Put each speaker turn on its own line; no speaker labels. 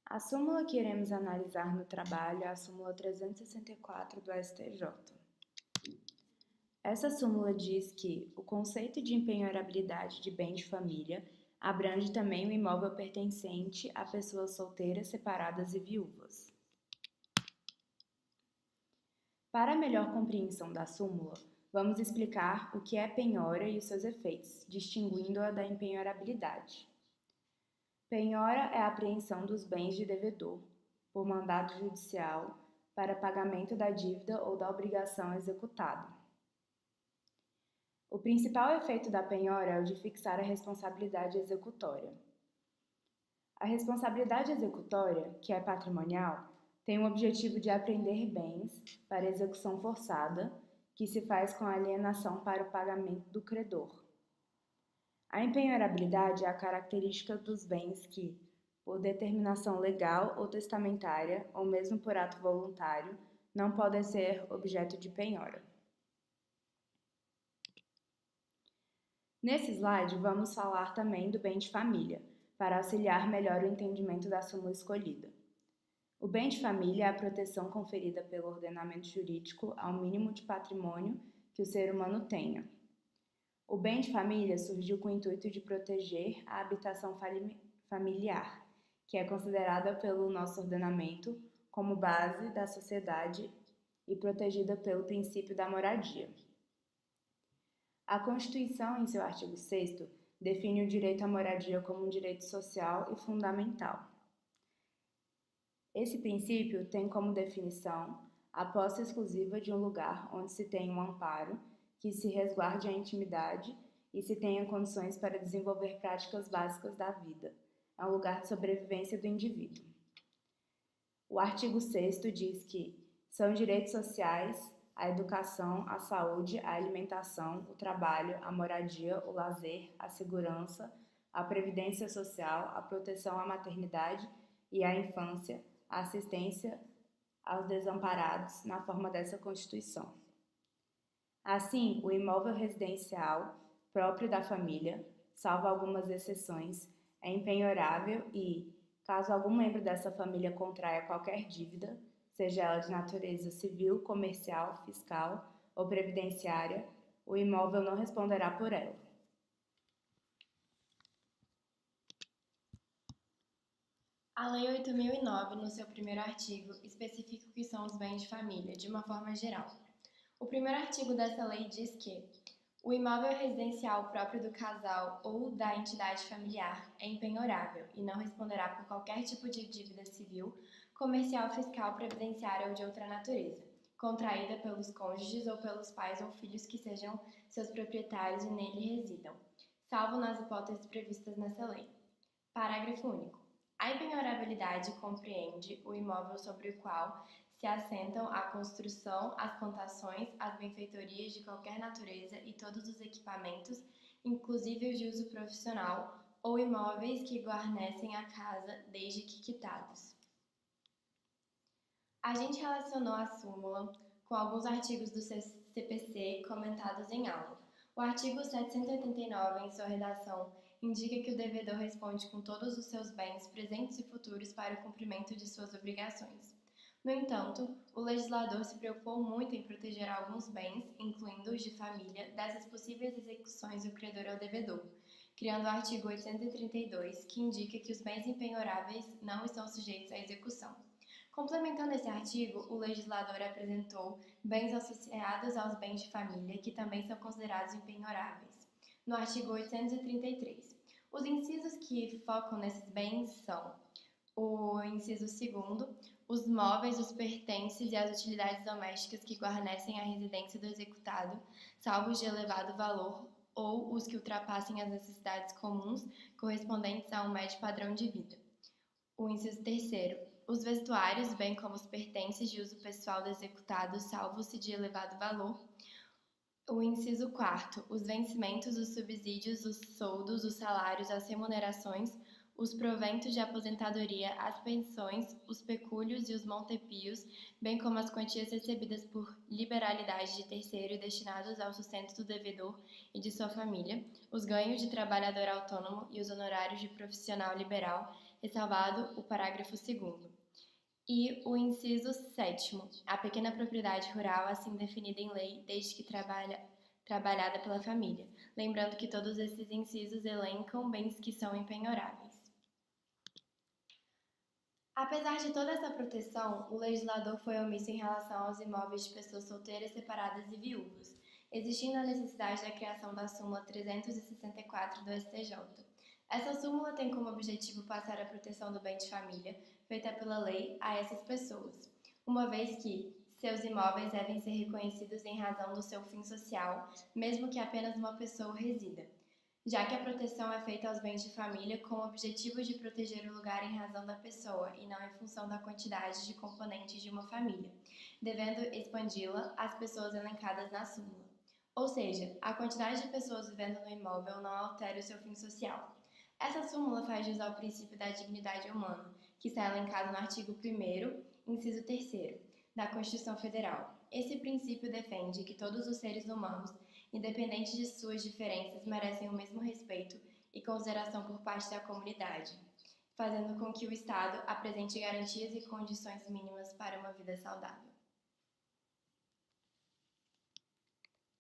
A súmula que iremos analisar no trabalho é a súmula 364 do STJ. Essa súmula diz que o conceito de empenhorabilidade de bem de família abrange também o imóvel pertencente a pessoas solteiras, separadas e viúvas. Para a melhor compreensão da súmula, vamos explicar o que é penhora e os seus efeitos, distinguindo-a da empenhorabilidade. Penhora é a apreensão dos bens de devedor, por mandado judicial, para pagamento da dívida ou da obrigação executada. O principal efeito da penhora é o de fixar a responsabilidade executória. A responsabilidade executória, que é patrimonial, tem o objetivo de apreender bens para execução forçada, que se faz com a alienação para o pagamento do credor. A empenhorabilidade é a característica dos bens que, por determinação legal ou testamentária, ou mesmo por ato voluntário, não podem ser objeto de penhora. Nesse slide, vamos falar também do bem de família, para auxiliar melhor o entendimento da súmula escolhida. O bem de família é a proteção conferida pelo ordenamento jurídico ao mínimo de patrimônio que o ser humano tenha. O bem de família surgiu com o intuito de proteger a habitação familiar, que é considerada pelo nosso ordenamento como base da sociedade e protegida pelo princípio da moradia. A Constituição, em seu artigo 6º, define o direito à moradia como um direito social e fundamental. Esse princípio tem como definição a posse exclusiva de um lugar onde se tenha um amparo, que se resguarde a intimidade e se tenha condições para desenvolver práticas básicas da vida. É um lugar de sobrevivência do indivíduo. O artigo 6º diz que são direitos sociais a educação, a saúde, a alimentação, o trabalho, a moradia, o lazer, a segurança, a previdência social, a proteção à maternidade e à infância, a assistência aos desamparados na forma dessa Constituição. Assim, o imóvel residencial próprio da família, salvo algumas exceções, é empenhorável e, caso algum membro dessa família contraia qualquer dívida, seja ela de natureza civil, comercial, fiscal ou previdenciária, o imóvel não responderá por ela.
A Lei 8.009, no seu primeiro artigo, especifica o que são os bens de família, de uma forma geral. O primeiro artigo dessa lei diz que o imóvel residencial próprio do casal ou da entidade familiar é empenhorável e não responderá por qualquer tipo de dívida civil, comercial, fiscal, previdenciária ou de outra natureza, contraída pelos cônjuges ou pelos pais ou filhos que sejam seus proprietários e nele residam, salvo nas hipóteses previstas nessa lei. Parágrafo único. A empenhorabilidade compreende o imóvel sobre o qual se assentam a construção, as plantações, as benfeitorias de qualquer natureza e todos os equipamentos, inclusive os de uso profissional, ou imóveis que guarnecem a casa, desde que quitados. A gente relacionou a súmula com alguns artigos do CPC comentados em aula. O artigo 789, em sua redação, indica que o devedor responde com todos os seus bens, presentes e futuros, para o cumprimento de suas obrigações. No entanto, o legislador se preocupou muito em proteger alguns bens, incluindo os de família, dessas possíveis execuções do credor ao devedor, criando o artigo 832, que indica que os bens empenhoráveis não estão sujeitos à execução. Complementando esse artigo, o legislador apresentou bens associados aos bens de família, que também são considerados empenhoráveis, no artigo 833. Os incisos que focam nesses bens são o inciso 2º, os móveis, os pertences e as utilidades domésticas que guarnecem a residência do executado, salvo os de elevado valor ou os que ultrapassem as necessidades comuns correspondentes a um médio padrão de vida. O inciso 3º, os vestuários, bem como os pertences de uso pessoal do executado, salvo se de elevado valor. O inciso 4º, os vencimentos, os subsídios, os soldos, os salários, as remunerações, os proventos de aposentadoria, as pensões, os pecúlios e os montepios, bem como as quantias recebidas por liberalidade de terceiro e destinados ao sustento do devedor e de sua família, os ganhos de trabalhador autônomo e os honorários de profissional liberal ressalvado o parágrafo 2º. E o inciso 7º, a pequena propriedade rural, assim definida em lei, desde que trabalhada pela família. Lembrando que todos esses incisos elencam bens que são impenhoráveis. Apesar de toda essa proteção, o legislador foi omisso em relação aos imóveis de pessoas solteiras, separadas e viúvas, existindo a necessidade da criação da súmula 364 do STJ. Essa súmula tem como objetivo passar a proteção do bem de família, feita pela lei, a essas pessoas, uma vez que seus imóveis devem ser reconhecidos em razão do seu fim social, mesmo que apenas uma pessoa resida, já que a proteção é feita aos bens de família com o objetivo de proteger o lugar em razão da pessoa e não em função da quantidade de componentes de uma família, devendo expandi-la às pessoas elencadas na súmula. Ou seja, a quantidade de pessoas vivendo no imóvel não altera o seu fim social. Essa súmula faz jus ao princípio da dignidade humana, que está elencado no artigo 1º, inciso 3º, da Constituição Federal. Esse princípio defende que todos os seres humanos, independente de suas diferenças, merecem o mesmo respeito e consideração por parte da comunidade, fazendo com que o Estado apresente garantias e condições mínimas para uma vida saudável.